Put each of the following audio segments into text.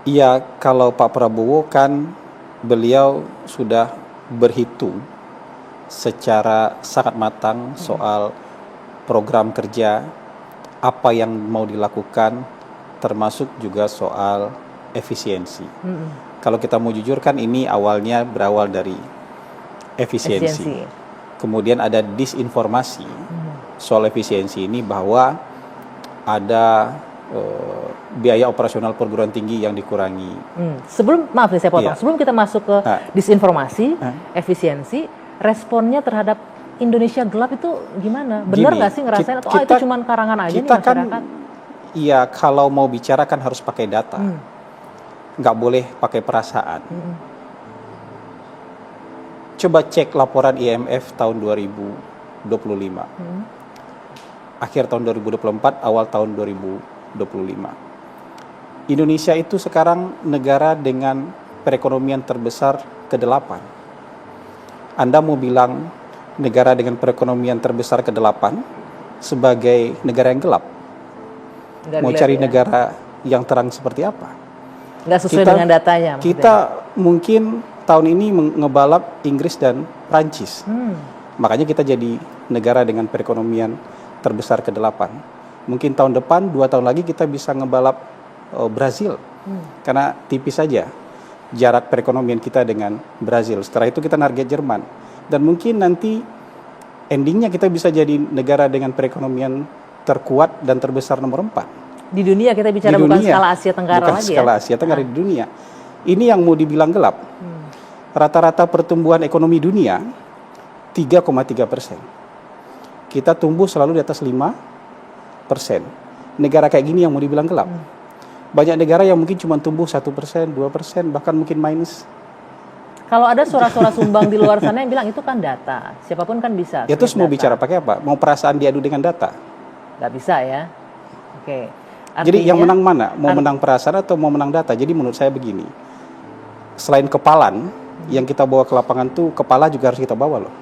Iya, kalau Pak Prabowo kan beliau sudah berhitung secara sangat matang soal program kerja, apa yang mau dilakukan, termasuk juga soal efisiensi. Kalau kita mau jujur kan ini awalnya berawal dari efisiensi. Kemudian ada disinformasi soal efisiensi ini bahwa ada biaya operasional perguruan tinggi yang dikurangi. Maaf nih saya potong. Iya. Sebelum kita masuk ke disinformasi, efisiensi, responnya terhadap Indonesia gelap itu gimana? Benar nggak sih ngerasain atau itu cuma karangan aja nih masyarakat? Iya, kalau mau bicara kan harus pakai data, nggak boleh pakai perasaan. Coba cek laporan IMF tahun 2025, akhir tahun 2024, awal tahun 2025. Indonesia itu sekarang negara dengan perekonomian terbesar ke-8. Anda mau bilang negara dengan perekonomian terbesar ke-8 sebagai negara yang gelap? Mau cari negara yang terang seperti apa? Nggak sesuai dengan datanya. Kita mungkin tahun ini ngebalap Inggris dan Prancis. Makanya kita jadi negara dengan perekonomian terbesar ke-8. Mungkin tahun depan, 2 tahun lagi kita bisa ngebalap Brazil. Karena tipis saja jarak perekonomian kita dengan Brazil. Setelah itu kita target Jerman. Dan mungkin nanti endingnya kita bisa jadi negara dengan perekonomian terkuat dan terbesar nomor 4. Di dunia kita bicara di dunia, bukan skala Asia Tenggara bukan lagi ya? Bukan skala Asia Tenggara di dunia. Ini yang mau dibilang gelap. Rata-rata pertumbuhan ekonomi dunia 3,3%. Kita tumbuh selalu di atas 5%. Negara kayak gini yang mau dibilang gelap. Banyak negara yang mungkin cuma tumbuh 1%, 2%, bahkan mungkin minus. Kalau ada suara-suara sumbang di luar sana yang bilang itu kan data, siapapun kan bisa. Ya terus mau bicara pakai apa? Mau perasaan diadu dengan data? Nggak bisa ya. Oke. Artinya, jadi yang menang mana? Mau menang perasaan atau mau menang data? Jadi menurut saya begini, selain kepalan, yang kita bawa ke lapangan tuh kepala juga harus kita bawa loh.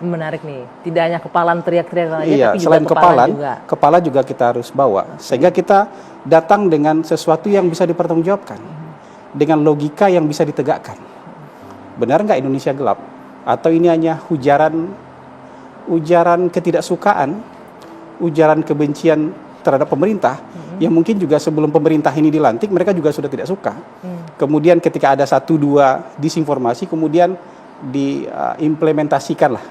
Menarik nih, tidak hanya kepalan teriak-teriak aja, iya, tapi selain juga kepala juga kita harus bawa. Sehingga kita datang dengan sesuatu yang bisa dipertanggungjawabkan, dengan logika yang bisa ditegakkan. Benar nggak Indonesia gelap? Atau ini hanya ujaran ketidaksukaan, ujaran kebencian terhadap pemerintah, yang mungkin juga sebelum pemerintah ini dilantik, mereka juga sudah tidak suka. Kemudian ketika ada 1-2 disinformasi, kemudian diimplementasikanlah,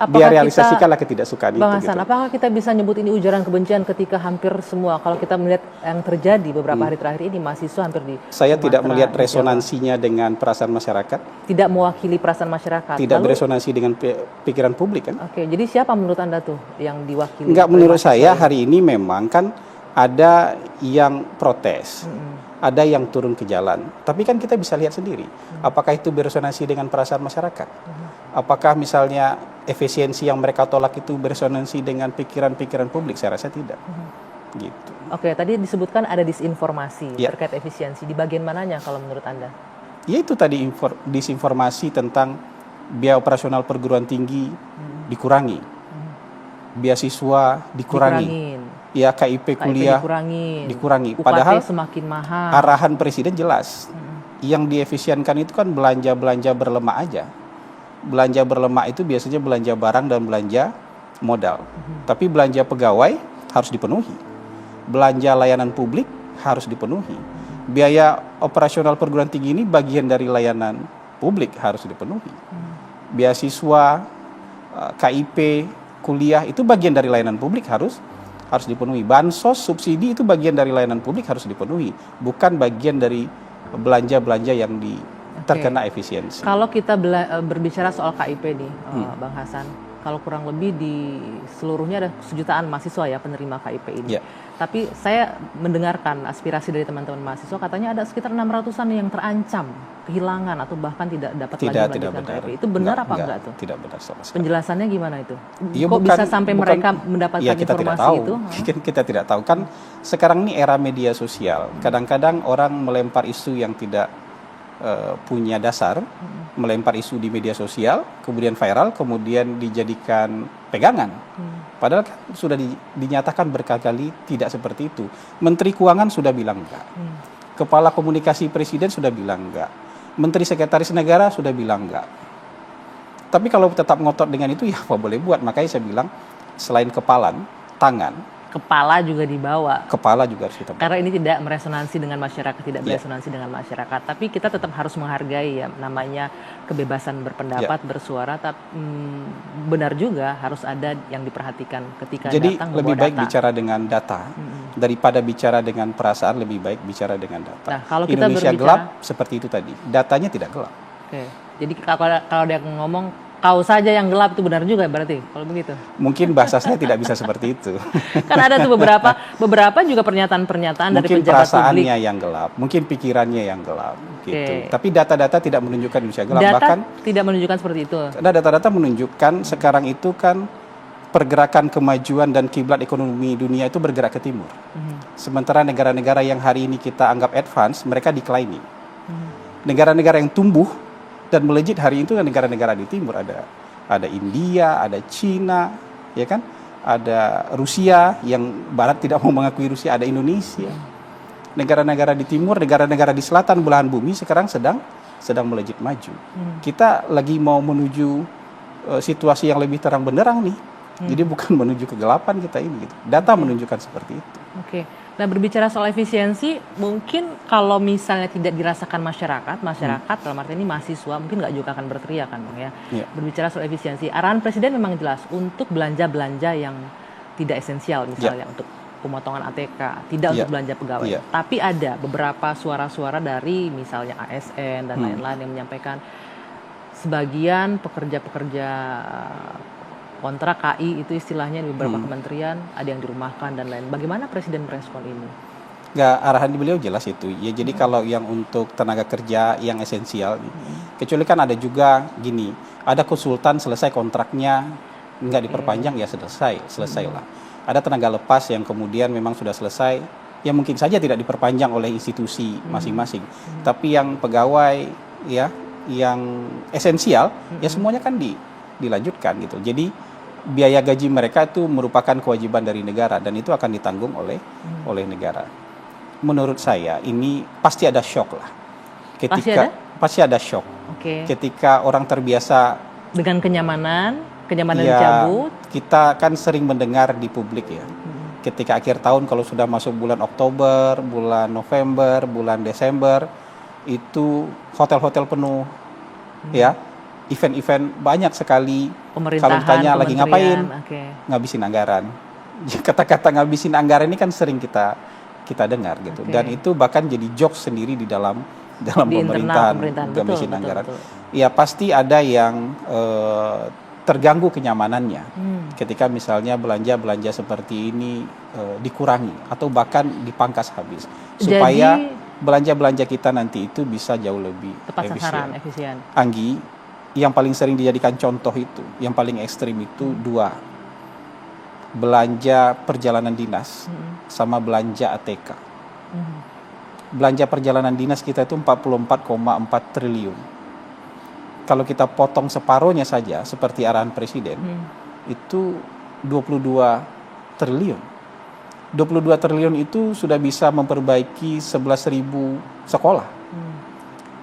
dia realisasikanlah ketidaksukaan itu. Bang Hasan, apakah kita bisa nyebut ini ujaran kebencian ketika hampir semua, kalau kita melihat yang terjadi beberapa hari terakhir ini, mahasiswa hampir di Saya tidak melihat resonansinya dengan perasaan masyarakat. Tidak mewakili perasaan masyarakat. Tidak beresonansi dengan pikiran publik kan? Oke, jadi siapa menurut Anda tuh yang diwakili? Enggak, menurut saya hari ini memang kan ada yang protes. Ada yang turun ke jalan, tapi kan kita bisa lihat sendiri, apakah itu beresonansi dengan perasaan masyarakat? Apakah misalnya efisiensi yang mereka tolak itu beresonansi dengan pikiran-pikiran publik? Saya rasa tidak. Gitu. Oke, tadi disebutkan ada disinformasi terkait efisiensi. Di bagian mananya kalau menurut Anda? Ya itu tadi disinformasi tentang biaya operasional perguruan tinggi dikurangi, beasiswa dikurangi. Ya KIP kuliah dikurangi. Padahal semakin mahal. Arahan presiden jelas. Yang diefisienkan itu kan belanja berlemak aja. Belanja berlemak itu biasanya belanja barang dan belanja modal. Tapi belanja pegawai harus dipenuhi. Belanja layanan publik harus dipenuhi. Biaya operasional perguruan tinggi ini bagian dari layanan publik harus dipenuhi. Beasiswa, KIP, kuliah itu bagian dari layanan publik harus dipenuhi. Bansos, subsidi itu bagian dari layanan publik harus dipenuhi, bukan bagian dari belanja-belanja yang terkena efisiensi. Kalau kita berbicara soal KIP nih, Bang Hasan, kalau kurang lebih di seluruhnya ada 1 jutaan mahasiswa ya penerima KIP ini. Tapi saya mendengarkan aspirasi dari teman-teman mahasiswa, katanya ada sekitar 600-an yang terancam kehilangan atau bahkan tidak dapat lagi melanjutkan KIP. Itu benar apa enggak tuh? Tidak benar sama sekali. Penjelasannya gimana itu? Kok bisa sampai mereka mendapatkan informasi itu? Kita tidak tahu. Kan sekarang ini era media sosial. Kadang-kadang orang melempar isu yang tidak punya dasar, melempar isu di media sosial, kemudian viral, kemudian dijadikan pegangan. Padahal kan sudah dinyatakan berkali-kali tidak seperti itu. Menteri Keuangan sudah bilang enggak. Kepala Komunikasi Presiden sudah bilang enggak. Menteri Sekretaris Negara sudah bilang enggak. Tapi kalau tetap ngotot dengan itu, ya apa boleh buat. Makanya saya bilang, selain kepalan, tangan, kepala juga dibawa. Kepala juga harus kita bawa. Karena ini tidak meresonansi dengan masyarakat, tidak beresonansi dengan masyarakat. Tapi kita tetap harus menghargai ya namanya kebebasan berpendapat, bersuara. Tapi benar juga harus ada yang diperhatikan ketika Jadi datang lebih membawa baik data. bicara dengan data daripada bicara dengan perasaan. Lebih baik bicara dengan data. Nah, kalau kita Indonesia berbicara, gelap seperti itu tadi. Datanya tidak gelap. Oke. Jadi kalau dia ngomong kau saja yang gelap, itu benar juga berarti kalau begitu. Mungkin bahasa saya tidak bisa seperti itu. Kan ada tuh beberapa juga pernyataan-pernyataan dari Mungkin pejabat perasaannya publik. yang gelap, mungkin pikirannya yang gelap, gitu. Oke. Tapi data-data tidak menunjukkan Indonesia gelap. Data Bahkan tidak menunjukkan seperti itu. ada data-data menunjukkan sekarang itu kan pergerakan kemajuan dan kiblat ekonomi dunia itu bergerak ke timur. Sementara negara-negara yang hari ini kita anggap advance, mereka declining. Negara-negara yang tumbuh dan melejit hari itu kan negara-negara di timur, ada India, ada Cina, ya kan? Ada Rusia yang barat tidak mau mengakui Rusia, ada Indonesia. Negara-negara di timur, negara-negara di selatan belahan bumi sekarang sedang melejit maju. Kita lagi mau menuju situasi yang lebih terang benderang nih. Jadi bukan menuju kegelapan kita ini gitu. Data menunjukkan seperti itu. Oke. Nah, berbicara soal efisiensi, mungkin kalau misalnya tidak dirasakan masyarakat dalam arti ini mahasiswa mungkin nggak juga akan berteriak kan Bang ya. Berbicara soal efisiensi, arahan Presiden memang jelas untuk belanja-belanja yang tidak esensial, misalnya untuk pemotongan ATK, tidak untuk belanja pegawai. Tapi ada beberapa suara-suara dari misalnya ASN dan lain-lain yang menyampaikan sebagian pekerja-pekerja kontrak KI itu istilahnya di beberapa kementerian ada yang dirumahkan dan lain. Bagaimana Presiden merespon ini? Nggak, arahan di beliau jelas itu. Ya jadi kalau yang untuk tenaga kerja yang esensial, kecuali kan ada juga gini, ada konsultan selesai kontraknya nggak diperpanjang ya selesailah. Ada tenaga lepas yang kemudian memang sudah selesai, ya mungkin saja tidak diperpanjang oleh institusi masing-masing. Tapi yang pegawai ya yang esensial ya semuanya kan dilanjutkan gitu. Jadi biaya gaji mereka itu merupakan kewajiban dari negara dan itu akan ditanggung oleh negara. Menurut saya ini pasti ada shock lah. Pasti ada shock. Ketika orang terbiasa dengan kenyamanan dicabut. Kita kan sering mendengar di publik ya. Ketika akhir tahun kalau sudah masuk bulan Oktober, bulan November, bulan Desember itu hotel-hotel penuh. Ya. Event-event banyak sekali. Kalau ditanya lagi ngapain, ngabisin anggaran. Kata-kata ngabisin anggaran ini kan sering kita dengar gitu. Dan itu bahkan jadi jokes sendiri di dalam pemerintahan ngabisin anggaran. Ya pasti ada yang terganggu kenyamanannya ketika misalnya belanja seperti ini dikurangi atau bahkan dipangkas habis supaya belanja kita nanti itu bisa jauh lebih tepat sasaran, efisien. Anggi, yang paling sering dijadikan contoh itu, yang paling ekstrim itu dua, belanja perjalanan dinas sama belanja ATK. Belanja perjalanan dinas kita itu 44,4 triliun. Kalau kita potong separohnya saja seperti arahan Presiden, itu 22 triliun. 22 triliun itu sudah bisa memperbaiki 11.000 sekolah.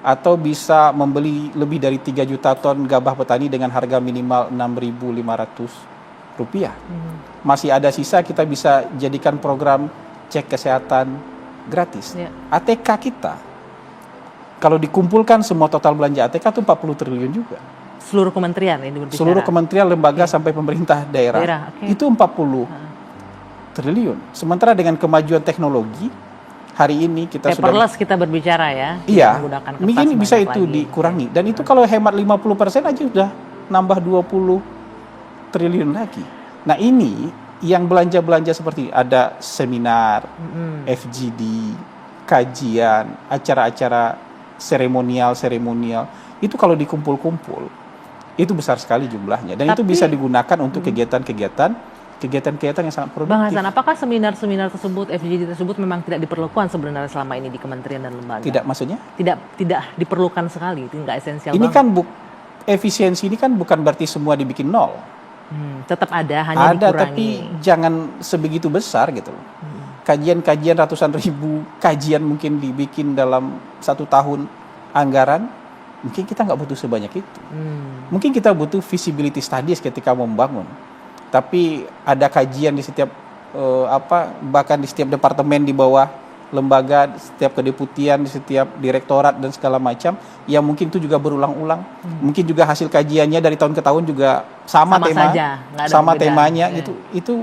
Atau bisa membeli lebih dari 3 juta ton gabah petani dengan harga minimal Rp6.500. Masih ada sisa, kita bisa jadikan program cek kesehatan gratis. ATK kita, kalau dikumpulkan semua total belanja ATK itu 40 triliun juga. Seluruh kementerian ini berbicara? Seluruh kementerian, lembaga, sampai pemerintah daerah. Itu 40 triliun. Sementara dengan kemajuan teknologi, hari ini kita paperless kita berbicara ya. Iya, mungkin bisa itu dikurangi. Dan itu kalau hemat 50% aja udah nambah 20 triliun lagi. Nah ini yang belanja-belanja seperti ada seminar, FGD, kajian, acara-acara seremonial, itu kalau dikumpul-kumpul, itu besar sekali jumlahnya. Dan itu bisa digunakan untuk kegiatan yang sangat produktif. Bang Hasan, apakah seminar-seminar tersebut, FGD tersebut memang tidak diperlukan sebenarnya selama ini di kementerian dan lembaga? Tidak, maksudnya? Tidak diperlukan sekali, itu nggak esensial ini banget. Kan efisiensi ini kan bukan berarti semua dibikin nol. Tetap ada, hanya dikurangi. Tapi jangan sebegitu besar gitu loh. kajian ratusan ribu kajian mungkin dibikin dalam 1 tahun anggaran, mungkin kita nggak butuh sebanyak itu. Mungkin kita butuh feasibility studies ketika membangun. Tapi ada kajian di setiap bahkan di setiap departemen di bawah lembaga, setiap kedeputian, di setiap direktorat dan segala macam, yang mungkin itu juga berulang-ulang. Mungkin juga hasil kajiannya dari tahun ke tahun juga sama temanya gitu. Itu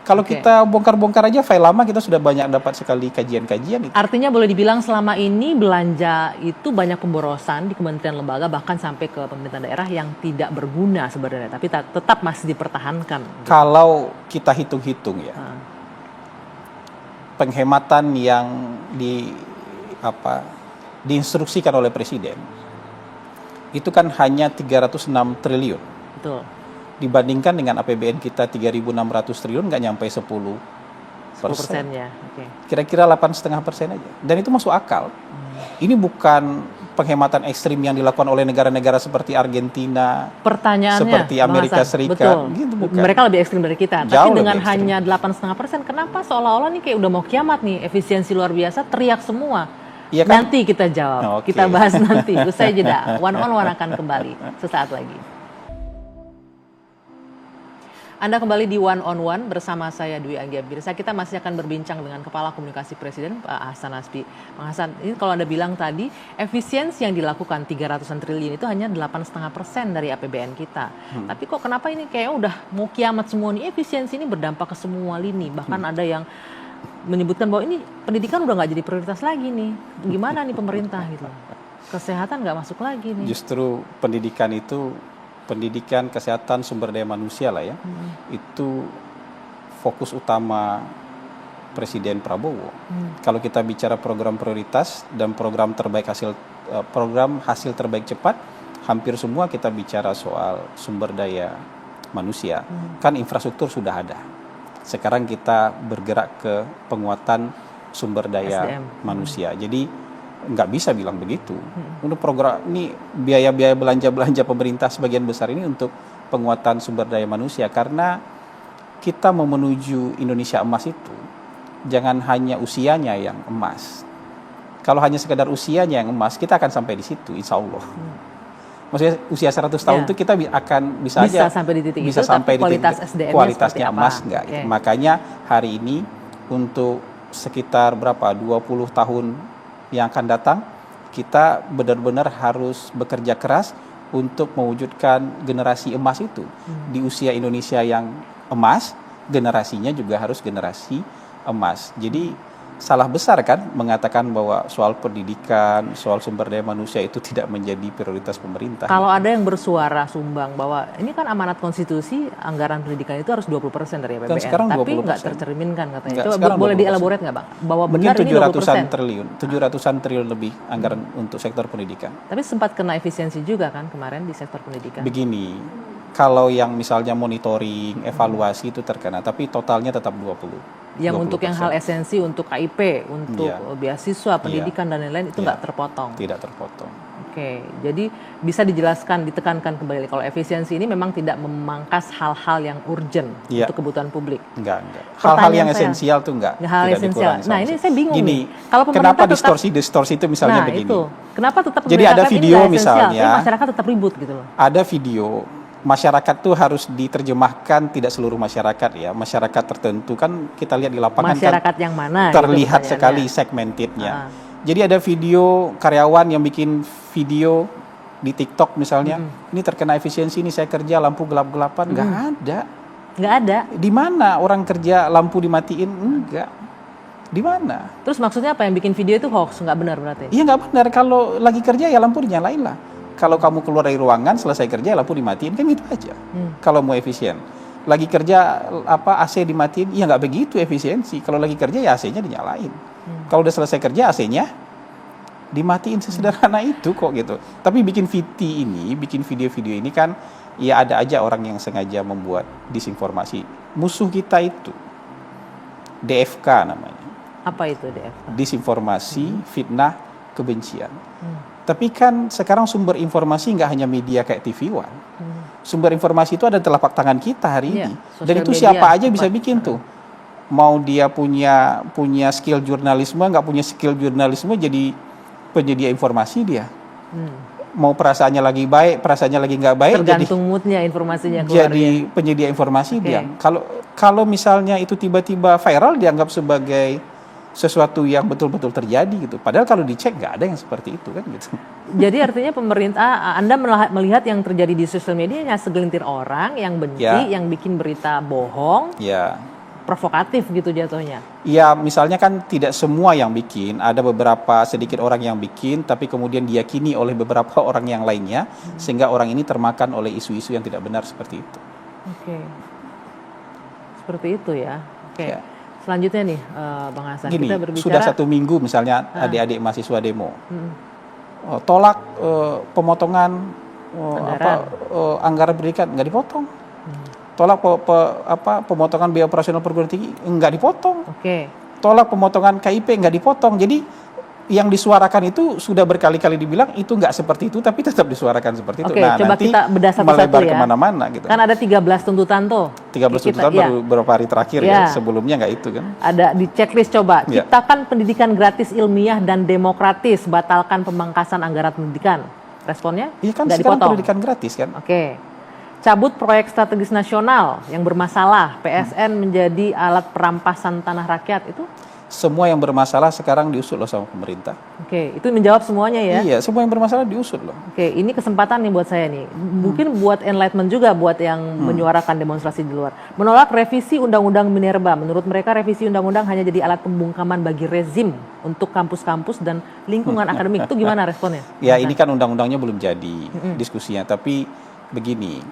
kalau kita bongkar-bongkar aja file lama, kita sudah banyak dapat sekali kajian-kajian itu. Artinya boleh dibilang selama ini belanja itu banyak pemborosan di kementerian lembaga, bahkan sampai ke pemerintah daerah yang tidak berguna sebenarnya, tapi tetap masih dipertahankan. Kalau kita hitung-hitung ya, penghematan yang diinstruksikan oleh Presiden itu kan hanya 306 triliun. Betul. Dibandingkan dengan APBN kita 3.600 triliun, nggak nyampe 10%. Ya. Okay. Kira-kira 8,5% aja. Dan itu masuk akal. Ini bukan penghematan ekstrim yang dilakukan oleh negara-negara seperti Argentina, pertanyaannya, seperti Amerika Serikat. Gitu, bukan. Mereka lebih ekstrim dari kita. Jauh tapi dengan ekstrim. hanya 8,5%, kenapa seolah-olah nih kayak udah mau kiamat nih, efisiensi luar biasa, teriak semua. Ya kan? Nanti kita jawab, kita bahas nanti. Usai jeda, One on One akan kembali sesaat lagi. Anda kembali di One on One bersama saya Dwi Anggiabirsa. Kita masih akan berbincang dengan Kepala Komunikasi Presiden Pak Hasan Nasbi. Pak Hasan, ini kalau Anda bilang tadi efisiensi yang dilakukan 300-an triliun itu hanya 8,5% dari APBN kita. Tapi kok kenapa ini kayak udah mau kiamat semua nih, efisiensi ini berdampak ke semua lini. Bahkan ada yang menyebutkan bahwa ini pendidikan udah nggak jadi prioritas lagi nih. Gimana nih pemerintah gitu? Kesehatan nggak masuk lagi nih. Justru pendidikan, kesehatan, sumber daya manusia lah ya, itu fokus utama Presiden Prabowo. Kalau kita bicara program prioritas dan program hasil terbaik cepat, hampir semua kita bicara soal sumber daya manusia. Kan infrastruktur sudah ada. Sekarang kita bergerak ke penguatan sumber daya manusia. Jadi nggak bisa bilang begitu. Untuk program ini biaya-biaya belanja pemerintah sebagian besar ini untuk penguatan sumber daya manusia, karena kita mau menuju Indonesia emas itu jangan hanya usianya yang emas. Kalau hanya sekedar usianya yang emas, kita akan sampai di situ, insya Allah. Maksudnya usia 100 tahun itu kita akan bisa aja sampai di titik bisa itu, sampai tapi di titik kualitasnya emas enggak. Okay. Makanya hari ini untuk sekitar 20 tahun yang akan datang, kita benar-benar harus bekerja keras untuk mewujudkan generasi emas itu. Di usia Indonesia yang emas, generasinya juga harus generasi emas. Jadi salah besar kan mengatakan bahwa soal pendidikan, soal sumber daya manusia itu tidak menjadi prioritas pemerintah. Kalau ada yang bersuara sumbang bahwa ini kan amanat konstitusi, anggaran pendidikan itu harus 20% dari APBN, tapi nggak tercerminkan katanya. Coba boleh dielaborate nggak Bang? Bahwa benar ini 20%. 700-an triliun lebih anggaran untuk sektor pendidikan. Tapi sempat kena efisiensi juga kan kemarin di sektor pendidikan. Begini, kalau yang misalnya monitoring, evaluasi itu terkena, tapi totalnya tetap 20%. Yang untuk yang hal esensi, untuk KIP, untuk beasiswa, pendidikan dan lain-lain itu nggak terpotong. Tidak terpotong. Oke, jadi bisa dijelaskan, ditekankan kembali kalau efisiensi ini memang tidak memangkas hal-hal yang urgent untuk kebutuhan publik. Enggak. Hal-hal yang esensial tuh enggak. Hal esensial. Nah ini saya bingung nih. Kalau kenapa distorsi itu misalnya begini? Itu. Kenapa tetap jadi ada video misalnya, masyarakat tetap ribut gitu loh. Ada video. Masyarakat tuh harus diterjemahkan, tidak seluruh masyarakat ya. Masyarakat tertentu kan kita lihat di lapangan masyarakat yang mana terlihat sekali segmentednya. Jadi ada video karyawan yang bikin video di TikTok misalnya, ini terkena efisiensi, ini saya kerja lampu gelap-gelapan, nggak ada. Di mana orang kerja lampu dimatiin? Enggak. Di mana? Terus maksudnya apa, yang bikin video itu hoax, nggak benar berarti? Iya nggak benar, kalau lagi kerja ya lampu dinyalain lah. Kalau kamu keluar dari ruangan, selesai kerja lampu dimatiin, kan gitu aja. Kalau mau efisien. Lagi kerja AC dimatiin, ya nggak begitu efisiensi. Kalau lagi kerja ya AC-nya dinyalain. Kalau udah selesai kerja AC-nya dimatiin, sesederhana itu kok gitu. Tapi bikin video-video ini kan ya ada aja orang yang sengaja membuat disinformasi. Musuh kita itu DFK namanya. Apa itu DFK? Disinformasi, fitnah, kebencian. Tapi kan sekarang sumber informasi nggak hanya media kayak TV One. Sumber informasi itu ada di telapak tangan kita hari ini. Dan itu siapa aja bisa bikin tuh. mau dia punya skill jurnalisme, nggak punya skill jurnalisme jadi penyedia informasi dia. Mau perasaannya lagi baik, perasaannya lagi nggak baik, tergantung moodnya informasinya keluar. Jadi penyedia informasi dia. Kalau misalnya itu tiba-tiba viral dianggap sebagai sesuatu yang betul-betul terjadi gitu. Padahal kalau dicek nggak ada yang seperti itu kan gitu. Jadi artinya pemerintah, Anda melihat yang terjadi di sosial media hanya segelintir orang yang benci, yang bikin berita bohong. Ya. Provokatif gitu jatuhnya. Ya, misalnya kan tidak semua yang bikin, ada beberapa sedikit orang yang bikin, tapi kemudian diyakini oleh beberapa orang yang lainnya, sehingga orang ini termakan oleh isu-isu yang tidak benar seperti itu. Oke. Seperti itu ya. Oke. Ya. Selanjutnya nih, Bang Hasan, Gini, kita berbicara. sudah 1 minggu misalnya adik-adik mahasiswa demo, tolak pemotongan anggaran pendidikan, nggak dipotong. Tolak pemotongan biaya operasional perguruan tinggi, nggak dipotong. Tolak pemotongan KIP, nggak dipotong. Jadi yang disuarakan itu sudah berkali-kali dibilang itu nggak seperti itu, tapi tetap disuarakan seperti itu. Nah, coba nanti kita bedah satu-satu melebar ya. kemana-mana gitu. Kan ada 13 tuntutan tuh. 13 tuntutan baru beberapa hari terakhir ya, sebelumnya nggak itu kan. Ada di checklist coba, ciptakan pendidikan gratis ilmiah dan demokratis, batalkan pemangkasan anggaran pendidikan. Responnya? Iya kan sekarang pendidikan gratis kan. Cabut proyek strategis nasional yang bermasalah, PSN menjadi alat perampasan tanah rakyat, itu? Semua yang bermasalah sekarang diusut loh sama pemerintah. Itu menjawab semuanya ya? Iya, semua yang bermasalah diusut loh. Ini kesempatan nih buat saya nih. Mungkin buat enlightenment juga buat yang menyuarakan demonstrasi di luar. Menolak revisi Undang-Undang Minerba. Menurut mereka revisi Undang-Undang hanya jadi alat pembungkaman bagi rezim untuk kampus-kampus dan lingkungan akademik. Itu gimana responnya? Ya, ini kan undang-undangnya belum jadi diskusinya. Tapi begini,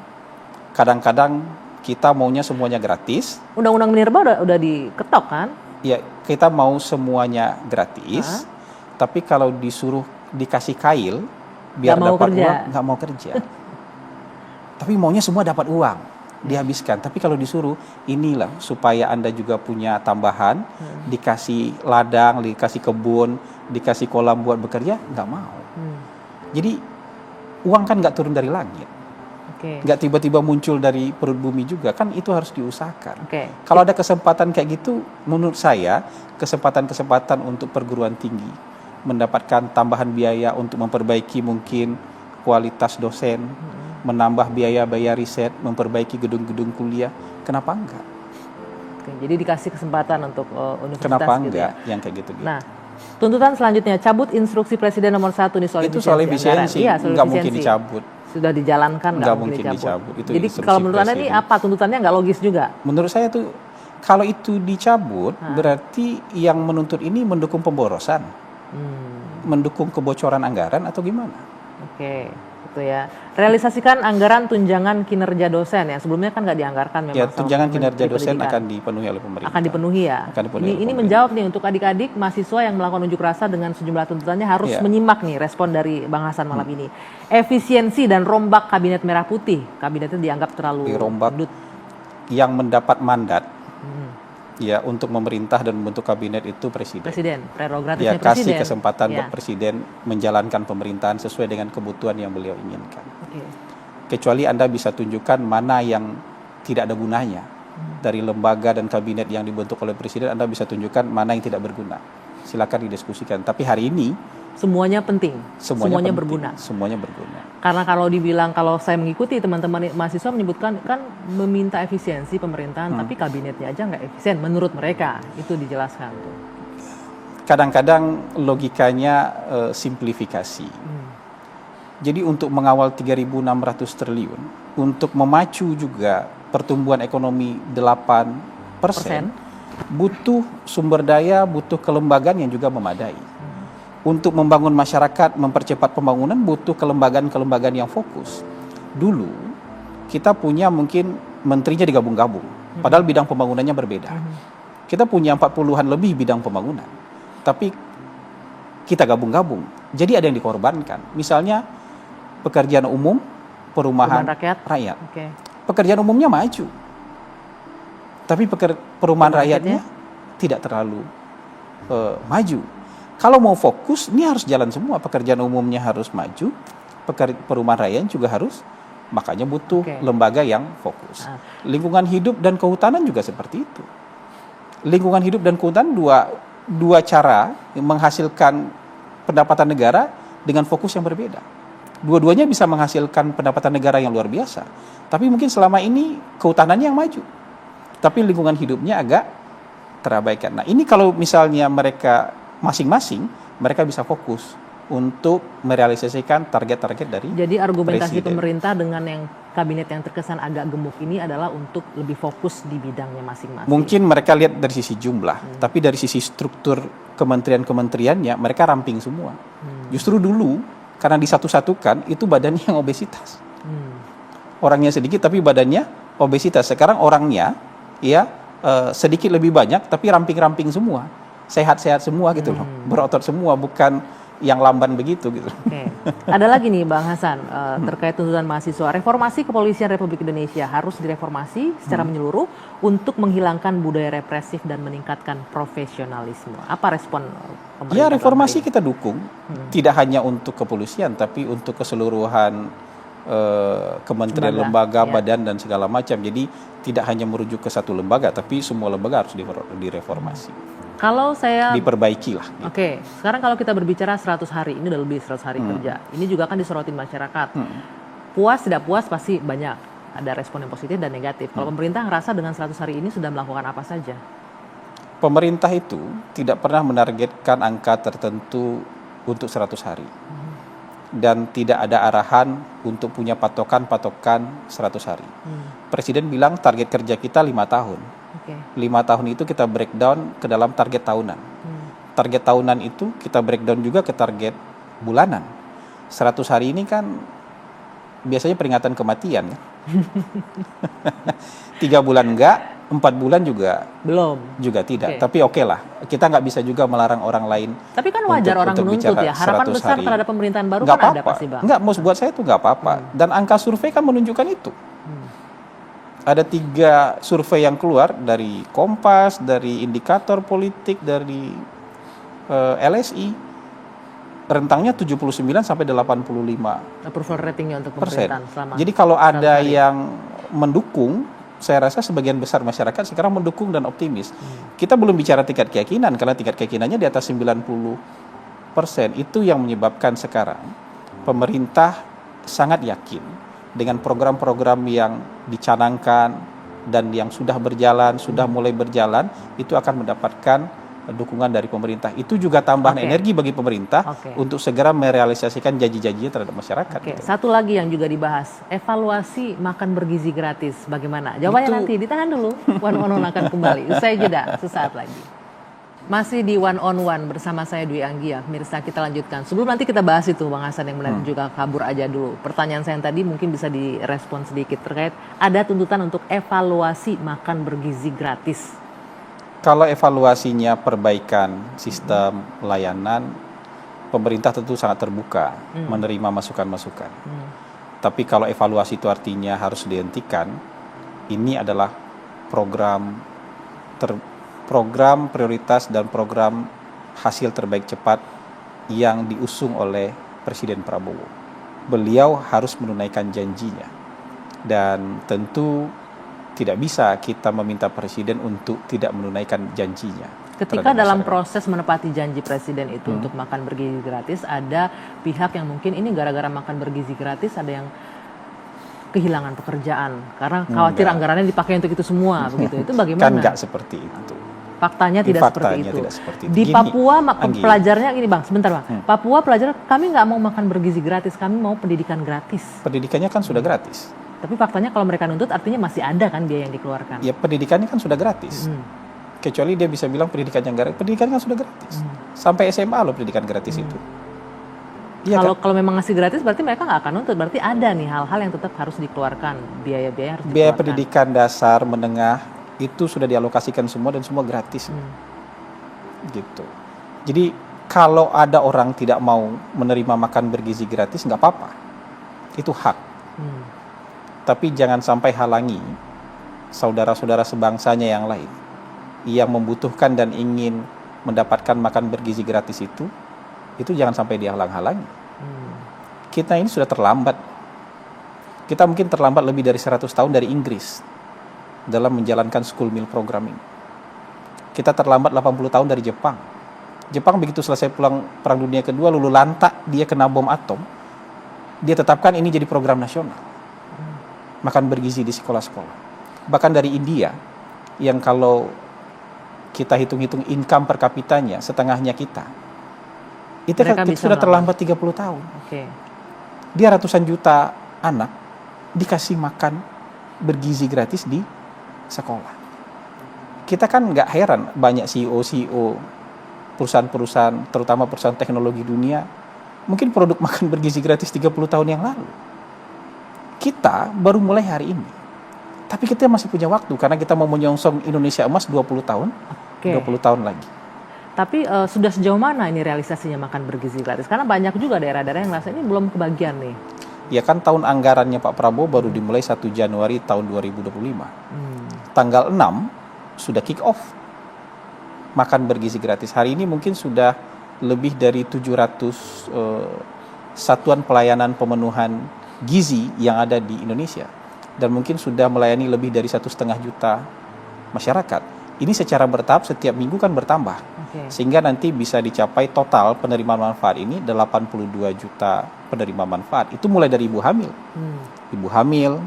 kadang-kadang kita maunya semuanya gratis. Undang-Undang Minerba udah diketok kan? Ya, kita mau semuanya gratis. Tapi kalau disuruh dikasih kail biar dapat uang, nggak mau kerja. Tapi maunya semua dapat uang, dihabiskan. Tapi kalau disuruh inilah supaya Anda juga punya tambahan, dikasih ladang, dikasih kebun, dikasih kolam buat bekerja, nggak mau. Jadi uang kan nggak turun dari langit. Nggak tiba-tiba muncul dari perut bumi juga, kan itu harus diusahakan. Kalau ada kesempatan kayak gitu, menurut saya kesempatan-kesempatan untuk perguruan tinggi mendapatkan tambahan biaya untuk memperbaiki mungkin kualitas dosen, menambah biaya riset, memperbaiki gedung-gedung kuliah, kenapa enggak? Jadi dikasih kesempatan untuk universitas. Kenapa gitu enggak ya? yang kayak gitu? Nah, tuntutan selanjutnya, cabut instruksi Presiden nomor 1 nih soal itu soal efisiensi, nggak mungkin dicabut. Sudah dijalankan nggak mungkin dicabut. Jadi kalau menurut Anda ini apa tuntutannya nggak logis juga? Menurut saya tuh kalau itu dicabut berarti yang menuntut ini mendukung pemborosan, mendukung kebocoran anggaran atau gimana? Itu ya. Realisasikan anggaran tunjangan kinerja dosen yang sebelumnya kan nggak dianggarkan memang. Ya, tunjangan kinerja dosen akan dipenuhi oleh pemerintah. Akan dipenuhi ya. Ini menjawab nih untuk adik-adik mahasiswa yang melakukan unjuk rasa dengan sejumlah tuntutannya harus menyimak nih respon dari Bang Hasan malam ini. Efisiensi dan rombak kabinet merah putih. Kabinetnya dianggap terlalu rombak. Yang mendapat mandat ya untuk memerintah dan membentuk kabinet itu presiden. Prerogatifnya kasih kesempatan buat presiden menjalankan pemerintahan sesuai dengan kebutuhan yang beliau inginkan. Kecuali Anda bisa tunjukkan mana yang tidak ada gunanya dari lembaga dan kabinet yang dibentuk oleh presiden, Anda bisa tunjukkan mana yang tidak berguna. Silakan didiskusikan. Tapi hari ini semuanya penting, semuanya berguna. Karena kalau saya mengikuti teman-teman mahasiswa menyebutkan kan meminta efisiensi pemerintahan, tapi kabinetnya aja nggak efisien menurut mereka, itu dijelaskan tuh. Kadang-kadang logikanya simplifikasi. Jadi untuk mengawal 3.600 triliun, untuk memacu juga pertumbuhan ekonomi 8%, butuh sumber daya, butuh kelembagaan yang juga memadai. Untuk membangun masyarakat, mempercepat pembangunan butuh kelembagaan-kelembagaan yang fokus. Dulu kita punya mungkin menterinya digabung-gabung, padahal bidang pembangunannya berbeda. Kita punya 40-an lebih bidang pembangunan, tapi kita gabung-gabung. Jadi ada yang dikorbankan. Misalnya pekerjaan umum, perumahan rakyat. Pekerjaan umumnya maju, tapi perumahan rakyatnya tidak terlalu maju. Kalau mau fokus, ini harus jalan semua. Pekerjaan umumnya harus maju, perumahan rakyat juga harus, makanya butuh lembaga yang fokus. Lingkungan hidup dan kehutanan juga seperti itu. lingkungan hidup dan kehutanan dua cara menghasilkan pendapatan negara dengan fokus yang berbeda. Dua-duanya bisa menghasilkan pendapatan negara yang luar biasa. Tapi mungkin selama ini kehutanannya yang maju. Tapi lingkungan hidupnya agak terabaikan. Nah, ini kalau misalnya mereka masing-masing, mereka bisa fokus untuk merealisasikan target-target dari Jadi argumentasi presiden. pemerintah dengan yang kabinet yang terkesan agak gemuk ini adalah untuk lebih fokus di bidangnya masing-masing. Mungkin mereka lihat dari sisi jumlah, tapi dari sisi struktur kementerian-kementeriannya mereka ramping semua. Justru dulu karena disatu-satukan itu badannya yang obesitas. Orangnya sedikit tapi badannya obesitas. Sekarang orangnya ya sedikit lebih banyak tapi ramping-ramping semua. Sehat-sehat semua gitu loh. Berotot semua, bukan yang lamban begitu gitu. Oke. Ada lagi nih Bang Hasan terkait tuntutan mahasiswa. Reformasi Kepolisian Republik Indonesia harus direformasi secara menyeluruh untuk menghilangkan budaya represif dan meningkatkan profesionalisme. Apa respon pemerintah? Ya, reformasi kita dukung. Tidak hanya untuk kepolisian tapi untuk keseluruhan kementerian, lembaga, badan dan segala macam. Jadi tidak hanya merujuk ke satu lembaga tapi semua lembaga harus direformasi. Kalau saya diperbaiki lah. Gitu. Oke, sekarang kalau kita berbicara 100 hari, ini udah lebih 100 hari kerja. Ini juga kan disorotin masyarakat. Puas, tidak puas pasti banyak. Ada respon yang positif dan negatif. Kalau pemerintah ngerasa dengan 100 hari ini sudah melakukan apa saja? Pemerintah itu tidak pernah menargetkan angka tertentu untuk 100 hari. Dan tidak ada arahan untuk punya patokan 100 hari. Presiden bilang target kerja kita 5 tahun. 5 tahun itu kita breakdown ke dalam target tahunan. Target tahunan itu kita breakdown juga ke target bulanan. 100 hari ini kan biasanya peringatan kematian. 3 bulan enggak, 4 bulan juga belum. Juga tidak. Tapi oke lah. Kita nggak bisa juga melarang orang lain. Tapi kan wajar orang menuntut ya. Harapan besar terhadap pemerintahan baru kan ada pasti Bang. Enggak, buat saya itu nggak apa-apa. Dan angka survei kan menunjukkan itu. Ada 3 survei yang keluar dari Kompas, dari Indikator Politik, dari LSI. Rentangnya 79 sampai 85%. Approval ratingnya untuk pemerintahan selama. Jadi kalau ada yang mendukung, saya rasa sebagian besar masyarakat sekarang mendukung dan optimis. Kita belum bicara tingkat keyakinan, karena tingkat keyakinannya di atas 90%. Itu yang menyebabkan sekarang pemerintah sangat yakin dengan program-program yang dicanangkan dan yang sudah berjalan, sudah mulai berjalan, itu akan mendapatkan dukungan dari pemerintah. Itu juga tambahan energi bagi pemerintah untuk segera merealisasikan janji-janjinya terhadap masyarakat. Gitu. Satu lagi yang juga dibahas, evaluasi makan bergizi gratis. Bagaimana? Jawabannya nanti, ditahan dulu. One on One akan kembali. Usai jeda, sesaat lagi. Masih di One on One bersama saya Dwi Anggia. Pemirsa, kita lanjutkan. Sebelum nanti kita bahas itu Bang Hasan yang menarik juga, kabur aja dulu. Pertanyaan saya yang tadi mungkin bisa direspon sedikit terkait ada tuntutan untuk evaluasi makan bergizi gratis. Kalau evaluasinya perbaikan sistem layanan, pemerintah tentu sangat terbuka menerima masukan-masukan. Tapi kalau evaluasi itu artinya harus dihentikan, ini adalah program prioritas dan program hasil terbaik cepat yang diusung oleh Presiden Prabowo. Beliau harus menunaikan janjinya. Dan tentu tidak bisa kita meminta Presiden untuk tidak menunaikan janjinya. Ketika dalam proses menepati janji Presiden itu untuk makan bergizi gratis, ada pihak yang mungkin ini gara-gara makan bergizi gratis ada yang kehilangan pekerjaan karena khawatir anggarannya dipakai untuk itu semua begitu. Itu bagaimana? Kan nggak seperti itu. Faktanya tidak seperti itu. Di Papua pelajarnya ini Bang, sebentar Bang. Papua pelajar kami nggak mau makan bergizi gratis, kami mau pendidikan gratis. Pendidikannya kan sudah gratis. Tapi faktanya kalau mereka nuntut artinya masih ada kan biaya yang dikeluarkan. Ya pendidikannya kan sudah gratis. Kecuali dia bisa bilang pendidikannya gratis. Pendidikannya kan sudah gratis. Sampai SMA loh pendidikan gratis itu. Ya, kalau memang ngasih gratis berarti mereka nggak akan nuntut, berarti ada nih hal-hal yang tetap harus dikeluarkan, biaya-biaya harus dikeluarkan. Biaya pendidikan dasar, menengah itu sudah dialokasikan semua dan semua gratis. Gitu. Jadi kalau ada orang tidak mau menerima makan bergizi gratis nggak apa-apa. Itu hak. Tapi jangan sampai halangi saudara-saudara sebangsanya yang lain yang membutuhkan dan ingin mendapatkan makan bergizi gratis itu jangan sampai dihalang-halangi. Kita ini sudah terlambat. Kita mungkin terlambat lebih dari 100 tahun dari Inggris dalam menjalankan school meal programming. Kita terlambat 80 tahun dari Jepang. Jepang begitu selesai pulang Perang Dunia Kedua, lulu lantak, dia kena bom atom. Dia tetapkan ini jadi program nasional. Makan bergizi di sekolah-sekolah. Bahkan dari India, yang kalau kita hitung-hitung income per kapitanya, setengahnya kita. Itu sudah terlambat 30 tahun. Okay. Dia ratusan juta anak dikasih makan bergizi gratis di sekolah. Kita kan nggak heran banyak CEO perusahaan-perusahaan, terutama perusahaan teknologi dunia, mungkin produk makan bergizi gratis 30 tahun yang lalu. Kita baru mulai hari ini. Tapi kita masih punya waktu karena kita mau menyongsong Indonesia Emas 20 tahun. Okay. 20 tahun lagi. Tapi sudah sejauh mana ini realisasinya makan bergizi gratis? Karena banyak juga daerah-daerah yang ngerasa ini belum kebagian nih. Ya kan tahun anggarannya Pak Prabowo baru dimulai 1 Januari tahun 2025. Tanggal 6 sudah kick off makan bergizi gratis. Hari ini mungkin sudah lebih dari 700 satuan pelayanan pemenuhan gizi yang ada di Indonesia. Dan mungkin sudah melayani lebih dari 1,5 juta masyarakat. Ini secara bertahap setiap minggu kan bertambah. Okay. Sehingga nanti bisa dicapai total penerima manfaat ini 82 juta penerima manfaat. Itu mulai dari ibu hamil. Ibu hamil,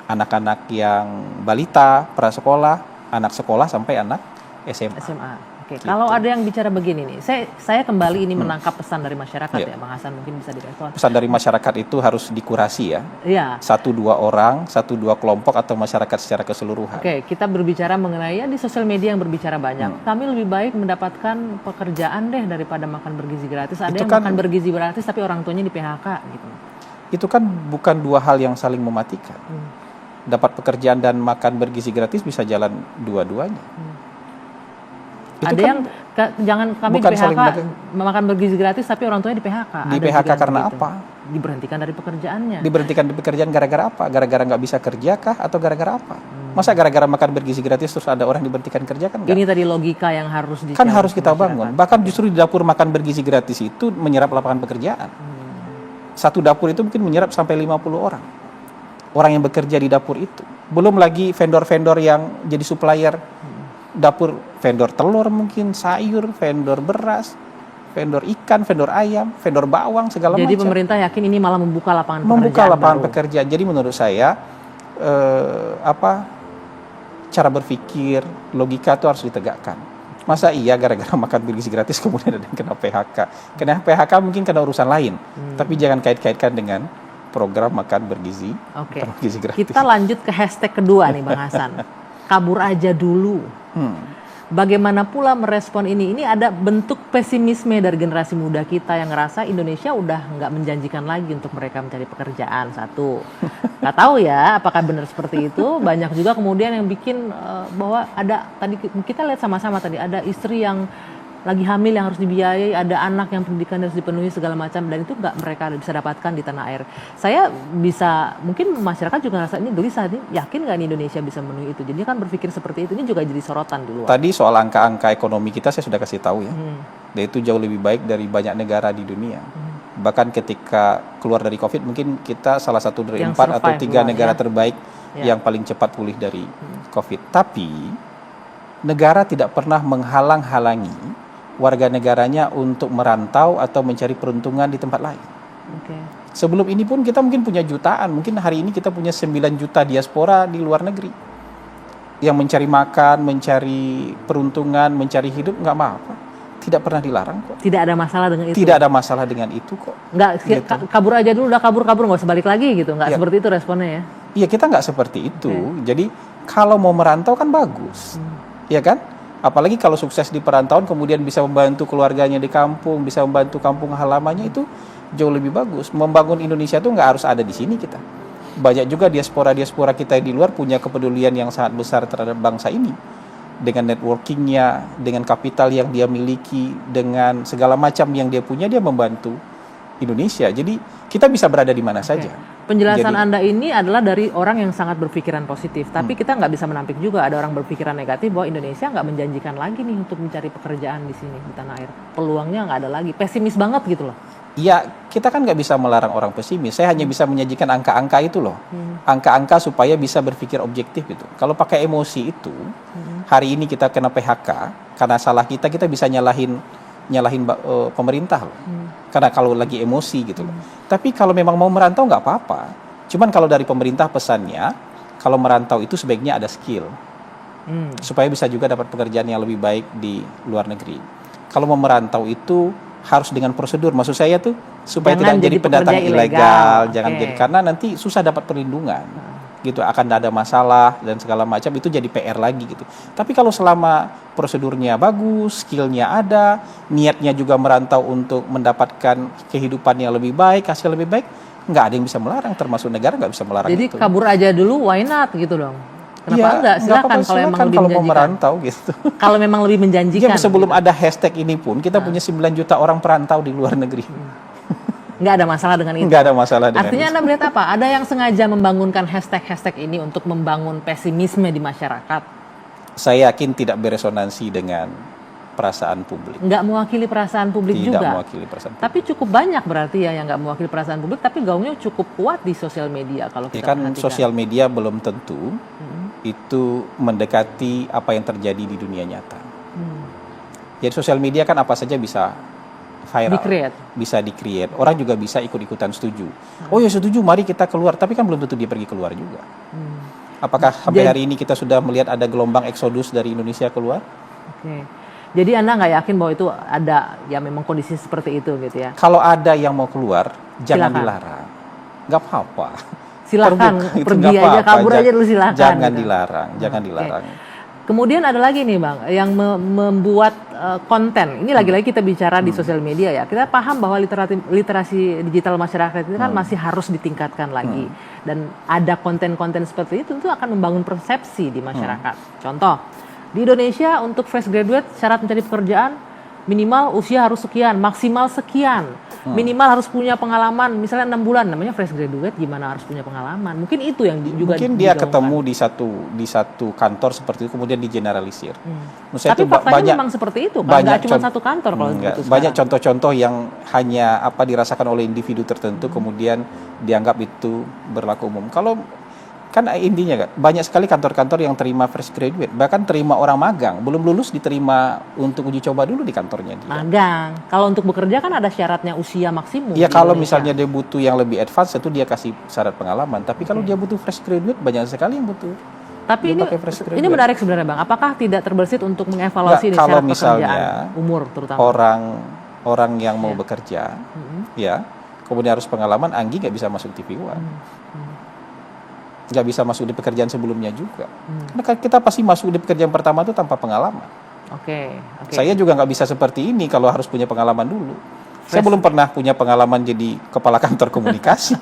anak-anak yang balita, prasekolah, anak sekolah sampai anak SMA. Oke. Gitu. Kalau ada yang bicara begini nih, saya kembali ini menangkap pesan dari masyarakat ya, Bang Hasan, mungkin bisa direspon. Pesan dari masyarakat itu harus dikurasi ya. Iya. 1-2 orang, 1-2 kelompok atau masyarakat secara keseluruhan. Oke, kita berbicara mengenai di sosial media yang berbicara banyak. Kami lebih baik mendapatkan pekerjaan deh daripada makan bergizi gratis. Ada itu yang kan, makan bergizi gratis tapi orang tuanya di PHK gitu. Itu kan bukan dua hal yang saling mematikan. Dapat pekerjaan dan makan bergizi gratis bisa jalan dua-duanya. Ada kan yang jangan kami di PHK makan bergizi gratis tapi orang tuanya di PHK. Di PHK karena begitu. Apa? Diberhentikan dari pekerjaannya. Diberhentikan dari pekerjaan gara-gara apa? Gara-gara nggak bisa kerja kah? Atau gara-gara apa? Masa gara-gara makan bergizi gratis terus ada orang diberhentikan kerja kan? Ini tadi logika yang harus kan harus kita bangun. Bahkan justru di dapur makan bergizi gratis itu menyerap lapangan pekerjaan. Satu dapur itu mungkin menyerap sampai 50 orang. Orang yang bekerja di dapur itu. Belum lagi vendor-vendor yang jadi supplier dapur, vendor telur mungkin, sayur, vendor beras, vendor ikan, vendor ayam, vendor bawang, segala macam. Jadi pemerintah yakin ini malah membuka lapangan pekerjaan. Membuka lapangan pekerjaan. Jadi menurut saya cara berpikir, logika itu harus ditegakkan. Masa iya gara-gara makan bergizi gratis kemudian ada yang kena PHK. Kena PHK mungkin kena urusan lain. Tapi jangan kait-kaitkan dengan program makan bergizi, bergizi gratis. Kita lanjut ke hashtag kedua nih Bang Hasan. Kabur aja dulu. Bagaimana pula merespon ini? Ini ada bentuk pesimisme dari generasi muda kita yang ngerasa Indonesia udah nggak menjanjikan lagi untuk mereka mencari pekerjaan. Satu, nggak tahu ya apakah benar seperti itu. Banyak juga kemudian yang bikin bahwa ada tadi kita lihat sama-sama tadi ada istri yang lagi hamil yang harus dibiayai, ada anak yang pendidikan harus dipenuhi segala macam, dan itu nggak mereka bisa dapatkan di tanah air. Saya bisa, mungkin masyarakat juga ngerasa ini gelisah nih, yakin nggak nih Indonesia bisa memenuhi itu? Jadi kan berpikir seperti itu, ini juga jadi sorotan di luar. Tadi soal angka-angka ekonomi kita saya sudah kasih tahu ya, dan itu jauh lebih baik dari banyak negara di dunia. Bahkan ketika keluar dari COVID, mungkin kita salah satu dari 4 atau 3 negara terbaik yang paling cepat pulih dari COVID. Tapi negara tidak pernah menghalang-halangi warga negaranya untuk merantau atau mencari peruntungan di tempat lain. Sebelum ini pun kita mungkin punya jutaan, mungkin hari ini kita punya 9 juta diaspora di luar negeri yang mencari makan, mencari peruntungan, mencari hidup, nggak apa-apa, tidak pernah dilarang kok. Tidak ada masalah dengan itu. Tidak ada masalah dengan itu kok. Nggak gitu. Kabur aja dulu, udah kabur nggak usah balik lagi gitu, nggak seperti itu responnya ya? Iya, kita nggak seperti itu. Jadi kalau mau merantau kan bagus, ya kan? Apalagi kalau sukses di perantauan kemudian bisa membantu keluarganya di kampung, bisa membantu kampung halamannya, itu jauh lebih bagus. Membangun Indonesia itu nggak harus ada di sini kita. Banyak juga diaspora kita di luar punya kepedulian yang sangat besar terhadap bangsa ini. Dengan networkingnya, dengan kapital yang dia miliki, dengan segala macam yang dia punya, dia membantu Indonesia. Jadi kita bisa berada di mana saja. Penjelasan Anda ini adalah dari orang yang sangat berpikiran positif. Tapi kita nggak bisa menampik juga ada orang berpikiran negatif bahwa Indonesia nggak menjanjikan lagi nih untuk mencari pekerjaan di sini, di tanah air. Peluangnya nggak ada lagi. Pesimis banget gitu loh. Ya, kita kan nggak bisa melarang orang pesimis. Saya hanya bisa menyajikan angka-angka itu loh. Angka-angka supaya bisa berpikir objektif gitu. Kalau pakai emosi itu, hari ini kita kena PHK, karena salah kita bisa nyalahin pemerintah loh. Karena kalau lagi emosi gitu loh. Tapi kalau memang mau merantau nggak apa-apa. Cuman kalau dari pemerintah pesannya, kalau merantau itu sebaiknya ada skill. Supaya bisa juga dapat pekerjaan yang lebih baik di luar negeri. Kalau mau merantau itu harus dengan prosedur. Maksud saya tuh supaya Jangan tidak jadi pendatang ilegal, jangan Oke. jadi, karena nanti susah dapat perlindungan. Gitu, akan ada masalah dan segala macam, itu jadi PR lagi gitu. Tapi kalau selama prosedurnya bagus, skillnya ada, niatnya juga merantau untuk mendapatkan kehidupan yang lebih baik, hasil lebih baik, nggak ada yang bisa melarang, termasuk negara nggak bisa melarang Jadi itu. kabur aja dulu, why not gitu dong? Kenapa Ya, enggak? Silakan apa-apa, kalau emang silakan lebih kalau mau menjanjikan. merantau gitu. Kalau memang lebih menjanjikan. Ya, sebelum gitu. ada hashtag ini pun kita punya 9 juta orang perantau di luar negeri. Nggak ada masalah dengan itu. Nggak ada masalah dengan Artinya itu. Anda melihat apa? Ada yang sengaja membangunkan hashtag-hashtag ini untuk membangun pesimisme di masyarakat. Saya yakin tidak beresonansi dengan perasaan publik. Nggak mewakili perasaan publik Tidak juga. mewakili perasaan publik. Tapi cukup banyak berarti ya yang nggak mewakili perasaan publik, tapi gaungnya cukup kuat di sosial media kalau Ya kita kan perhatikan. sosial media belum tentu itu mendekati apa yang terjadi di dunia nyata. Jadi sosial media kan apa saja bisa viral, Di-create. bisa di-create. Orang juga bisa ikut-ikutan setuju. Oh ya setuju, mari kita keluar. Tapi kan belum tentu dia pergi keluar juga. Apakah sampai hari ini kita sudah melihat ada gelombang eksodus dari Indonesia keluar? Oke. Jadi Anda nggak yakin bahwa itu ada ya memang kondisi seperti itu gitu ya? Kalau ada yang mau keluar, jangan Silakan. dilarang. Nggak apa-apa. Silakan Terbuka, itu pergi nggak aja, apa-apa. kabur aja dulu silakan. Jangan gitu. dilarang, jangan Oke. dilarang. Kemudian ada lagi nih Bang, yang membuat konten. Ini lagi-lagi kita bicara di sosial media ya. Kita paham bahwa literasi digital masyarakat itu kan masih harus ditingkatkan lagi. Dan ada konten-konten seperti itu akan membangun persepsi di masyarakat. Contoh, di Indonesia untuk fresh graduate syarat mencari pekerjaan minimal usia harus sekian, maksimal sekian. Minimal harus punya pengalaman, misalnya 6 bulan, namanya fresh graduate, gimana harus punya pengalaman? Mungkin itu yang juga Mungkin dia digaungkan. ketemu di satu kantor seperti itu kemudian digeneralisir. Menurut saya Tapi itu faktanya memang seperti itu kan, nggak cuma satu kantor kalau Enggak, begitu banyak sekarang. contoh-contoh yang hanya dirasakan oleh individu tertentu kemudian dianggap itu berlaku umum. Kalau kan intinya kan banyak sekali kantor-kantor yang terima fresh graduate, bahkan terima orang magang belum lulus diterima untuk uji coba dulu di kantornya dia. Magang. Kalau untuk bekerja kan ada syaratnya usia maksimum. Ya di kalau Indonesia. misalnya dia butuh yang lebih advance itu dia kasih syarat pengalaman. Tapi kalau dia butuh fresh graduate banyak sekali yang butuh. Tapi dia pakai fresh ini graduate. menarik sebenarnya Bang. Apakah tidak terbersit untuk mengevaluasi Nggak, nih kalau syarat misalnya pekerjaan umur terutama? orang yang mau Ya. bekerja, ya kemudian harus pengalaman, Anggi nggak bisa masuk TV One. Nggak bisa masuk di pekerjaan sebelumnya juga. Karena kan kita pasti masuk di pekerjaan pertama itu tanpa pengalaman. Oke. Saya juga nggak bisa seperti ini kalau harus punya pengalaman dulu. Saya belum pernah punya pengalaman jadi kepala kantor komunikasi.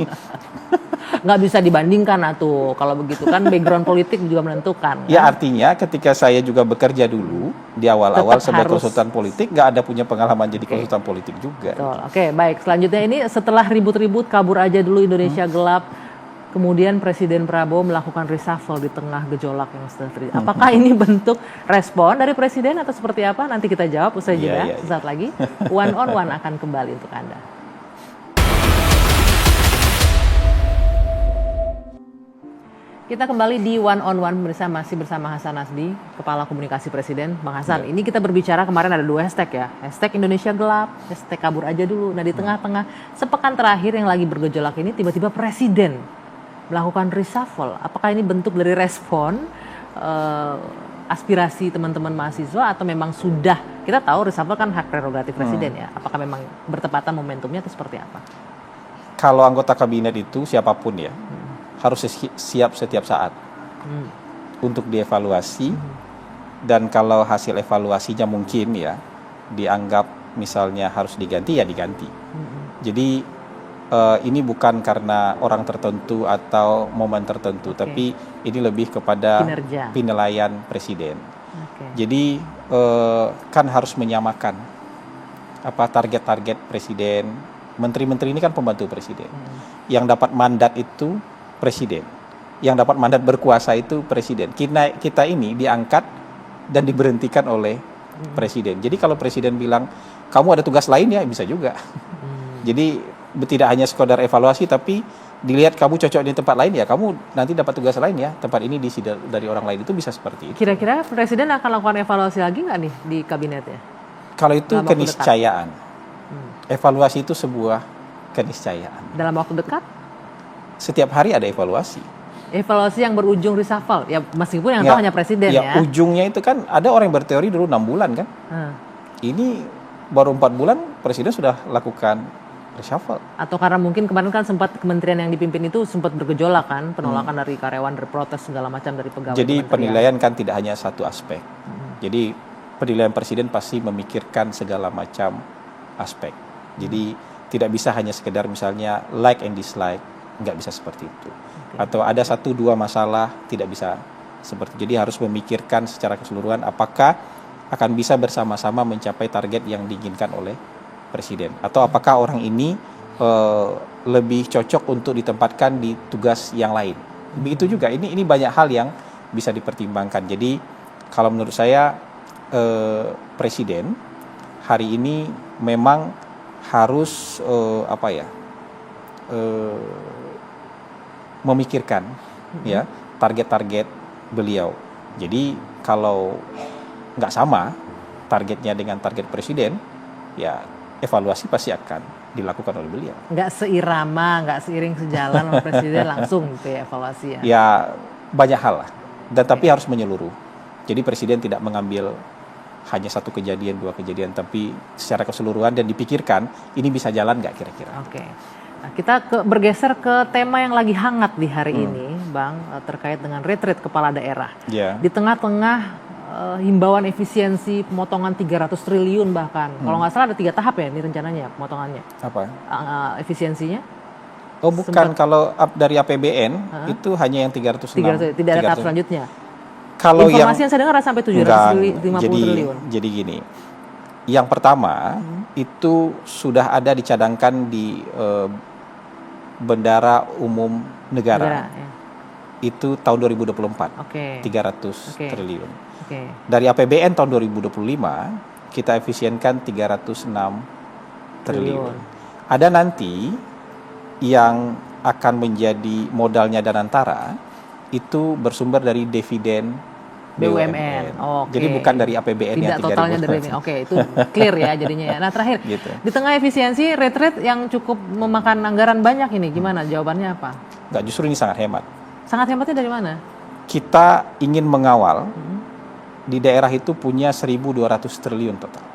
Nggak bisa dibandingkan atuh. Kalau begitu kan background politik juga menentukan. Ya kan? artinya ketika saya juga bekerja dulu di awal-awal Tetap sebagai harus. konsultan politik, nggak ada punya pengalaman jadi konsultan politik juga. Betul. Oke, baik. Selanjutnya ini setelah ribut-ribut kabur aja dulu Indonesia gelap, kemudian Presiden Prabowo melakukan reshuffle di tengah gejolak yang sedang terjadi. Apakah ini bentuk respon dari Presiden atau seperti apa? Nanti kita jawab usai Iya, jeda. iya, iya. Sesaat lagi, One on One akan kembali untuk Anda. Kita kembali di One on One masih bersama Hasan Nasdi, Kepala Komunikasi Presiden. Bang Hasan, ini kita berbicara kemarin ada 2 hashtag ya. Hashtag Indonesia gelap, hashtag kabur aja dulu. Nah di tengah-tengah sepekan terakhir yang lagi bergejolak ini tiba-tiba Presiden melakukan reshuffle. Apakah ini bentuk dari respon aspirasi teman-teman mahasiswa atau memang sudah, kita tahu reshuffle kan hak prerogatif Presiden ya. Apakah memang bertepatan momentumnya atau seperti apa? Kalau anggota kabinet itu siapapun ya, harus siap setiap saat untuk dievaluasi, dan kalau hasil evaluasinya mungkin ya dianggap misalnya harus diganti ya diganti. Jadi ini bukan karena orang tertentu atau momen tertentu, tapi ini lebih kepada Kinerja. penilaian presiden. Oke. Jadi kan harus menyamakan apa target-target presiden. Menteri-menteri ini kan pembantu presiden. Yang dapat mandat itu presiden. Yang dapat mandat berkuasa itu presiden. Kita ini diangkat dan diberhentikan oleh presiden. Jadi kalau presiden bilang kamu ada tugas lain ya bisa juga. Jadi tidak hanya sekedar evaluasi, tapi dilihat kamu cocok di tempat lain ya, kamu nanti dapat tugas lain ya, tempat ini diisi dari orang lain, itu bisa seperti itu. Kira-kira Presiden akan lakukan evaluasi lagi nggak nih di kabinetnya? Kalau itu keniscayaan, evaluasi itu sebuah keniscayaan. Dalam waktu dekat? Setiap hari ada evaluasi. Evaluasi yang berujung reshuffle, ya meskipun yang tahu hanya Presiden ya. Ujungnya itu kan ada orang yang berteori dulu 6 bulan kan. Ini baru 4 bulan Presiden sudah lakukan reshuffle. Atau karena mungkin kemarin kan sempat kementerian yang dipimpin itu sempat bergejolak kan, penolakan dari karyawan, dari protes segala macam dari pegawai. Jadi penilaian kan tidak hanya satu aspek. Jadi penilaian Presiden pasti memikirkan segala macam aspek. Jadi tidak bisa hanya sekedar misalnya like and dislike, nggak bisa seperti itu. Atau ada 1-2 masalah, tidak bisa seperti itu. Jadi harus memikirkan secara keseluruhan apakah akan bisa bersama-sama mencapai target yang diinginkan oleh Presiden, atau apakah orang ini lebih cocok untuk ditempatkan di tugas yang lain. Begitu juga ini banyak hal yang bisa dipertimbangkan. Jadi kalau menurut saya Presiden hari ini memang harus memikirkan ya target-target beliau. Jadi kalau nggak sama targetnya dengan target Presiden, ya evaluasi pasti akan dilakukan oleh beliau. Nggak seirama, nggak seiring sejalan sama Presiden langsung gitu ya evaluasi ya? Ya banyak hal lah, dan tapi harus menyeluruh. Jadi Presiden tidak mengambil hanya 1 kejadian, 2 kejadian, tapi secara keseluruhan dan dipikirkan ini bisa jalan nggak kira-kira. Oke. Nah, kita bergeser ke tema yang lagi hangat di hari ini, Bang, terkait dengan retreat kepala daerah. Di tengah-tengah himbauan efisiensi pemotongan 300 triliun bahkan. Kalau nggak salah ada 3 tahap ya ini rencananya pemotongannya. Apa? Efisiensinya? Oh bukan, kalau dari APBN itu hanya yang 306. Tidak ada tahap selanjutnya. Kalau informasi yang saya dengar sampai 750 triliun. Jadi gini, yang pertama itu sudah ada dicadangkan di Bendara Umum Negara. Itu tahun 2024, 300 triliun. Dari APBN tahun 2025 kita efisienkan 306 triliun. Ada nanti yang akan menjadi modalnya Danantara itu bersumber dari dividen BUMN. Jadi bukan dari APBN yang 3.000. Totalnya dari BUMN. Oke, itu clear ya jadinya ya. Nah terakhir, di tengah efisiensi retreat yang cukup memakan anggaran banyak ini, gimana jawabannya apa? Enggak, justru ini sangat hemat. Sangat hematnya dari mana? Kita ingin mengawal di daerah itu punya 1.200 triliun total.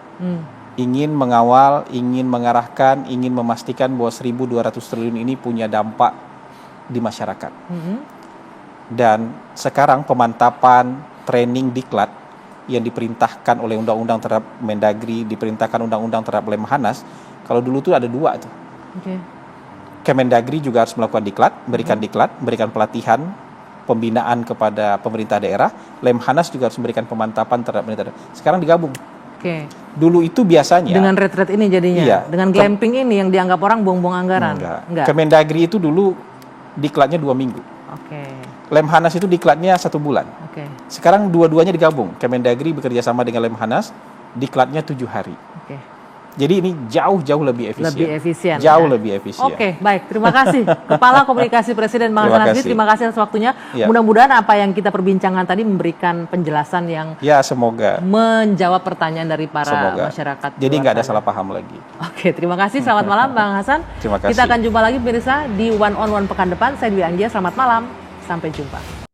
Ingin mengawal, ingin mengarahkan, ingin memastikan bahwa 1.200 triliun ini punya dampak di masyarakat. Dan sekarang pemantapan training diklat yang diperintahkan oleh undang-undang terhadap Mendagri, diperintahkan undang-undang terhadap Lemhanas. Kalau dulu tuh ada 2 tuh. Kemendagri juga harus melakukan diklat, berikan pelatihan, pembinaan kepada pemerintah daerah. Lemhanas juga harus memberikan pemantapan terhadap pemerintah daerah. Sekarang digabung. Dulu itu biasanya dengan retreat ini jadinya, dengan glamping ini yang dianggap orang buang-buang anggaran. Enggak. Kemendagri itu dulu diklatnya 2 minggu. Lemhanas itu diklatnya 1 bulan. Sekarang dua-duanya digabung. Kemendagri bekerja sama dengan Lemhanas, diklatnya 7 hari. Jadi ini jauh lebih efisien. Lebih efisien. Baik. Terima kasih Kepala Komunikasi Presiden Bang Hasan Nazri. Terima kasih atas waktunya. Mudah-mudahan apa yang kita perbincangkan tadi memberikan penjelasan yang semoga menjawab pertanyaan dari para masyarakat. Jadi nggak ada salah paham lagi. Terima kasih. Selamat malam Bang Hasan. Terima kasih. Kita akan jumpa lagi pemirsa di One on One pekan depan. Saya Dwi Angia. Selamat malam. Sampai jumpa.